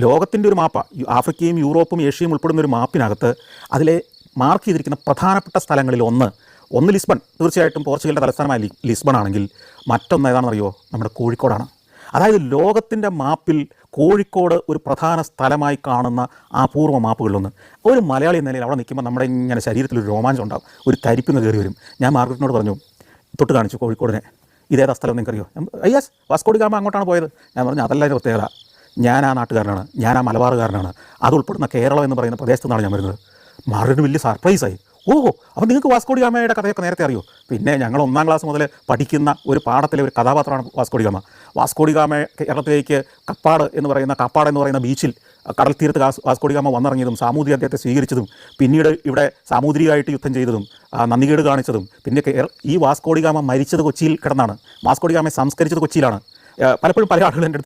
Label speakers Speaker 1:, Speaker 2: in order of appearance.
Speaker 1: ലോകത്തിൻ്റെ ഒരു മാപ്പാണ്. ആഫ്രിക്കയും യൂറോപ്പും ഏഷ്യയും ഉൾപ്പെടുന്ന ഒരു മാപ്പിനകത്ത് അതിലെ മാർക്ക് ചെയ്തിരിക്കുന്ന പ്രധാനപ്പെട്ട സ്ഥലങ്ങളിൽ ഒന്ന് ലിസ്ബൺ, തീർച്ചയായിട്ടും പോർച്ചുഗലിൻ്റെ തലസ്ഥാനമായ ലിസ്ബൺ ആണെങ്കിൽ മറ്റൊന്ന് ഏതാണെന്നറിയോ? നമ്മുടെ കോഴിക്കോടാണ്. അതായത് ലോകത്തിൻ്റെ മാപ്പിൽ കോഴിക്കോട് ഒരു പ്രധാന സ്ഥലമായി കാണുന്ന അപൂർവ മാപ്പുകളിലൊന്ന്. ഒരു മലയാളി എന്ന നിലയിൽ അവിടെ നിൽക്കുമ്പോൾ നമ്മുടെ ഇങ്ങനെ ശരീരത്തിലൊരു രോമാഞ്ചം ഉണ്ടാകും, ഒരു തരിപ്പിന്ന് കയറി വരും. ഞാൻ മാർഗരറ്റിനോട് പറഞ്ഞു, തൊട്ട് കാണിച്ചു കോഴിക്കോടിനെ, ഇതേതാ സ്ഥലം നിങ്ങൾക്കറിയോ? യെസ്, വാസ്കോഡി ഗാമ അങ്ങോട്ടാണ് പോയത്. ഞാൻ പറഞ്ഞു അതല്ല അതിൻ്റെ പ്രത്യേകത, ഞാൻ ആ നാട്ടുകാരനാണ്, ഞാൻ ആ മലബാറുകാരനാണ്, അത് ഉൾപ്പെടുന്ന കേരളം എന്ന് പറയുന്ന പ്രദേശത്തു നിന്നാണ് ഞാൻ വരുന്നത്. മാർഗരറ്റിന് വലിയ സർപ്രൈസായി. ഓഹോ, അപ്പോൾ നിങ്ങൾക്ക് വാസ്കോഡി ഗാമയുടെ കഥയൊക്കെ നേരത്തെ അറിയോ? പിന്നെ ഞങ്ങൾ 1ാം ക്ലാസ് മുതൽ പഠിക്കുന്ന ഒരു പാഠത്തിലെ ഒരു കഥാപാത്രമാണ് വാസ്കോഡി ഗാമ. വാസ്കോഡി ഗാമ കേരളത്തിലേക്ക് കാപ്പാട് എന്ന് പറയുന്ന ബീച്ചിൽ കടൽ തീരത്ത് വാസ്കോഡി ഗാമ വന്നിറങ്ങിയതും സാമൂതിരി അദ്ദേഹത്തെ സ്വീകരിച്ചതും പിന്നീട് ഇവിടെ സാമൂതിരിയായിട്ട് യുദ്ധം ചെയ്തതും നന്ദികേട് കാണിച്ചതും പിന്നെ ഈ വാസ്കോഡി ഗാമ മരിച്ചത് കൊച്ചിയിൽ കിടന്നാണ്. വാസ്കോഡി ഗാമയെ സംസ്കരിച്ചത് കൊച്ചിയിലാണ്. പലപ്പോഴും പല ആളുകൾ എൻ്റെ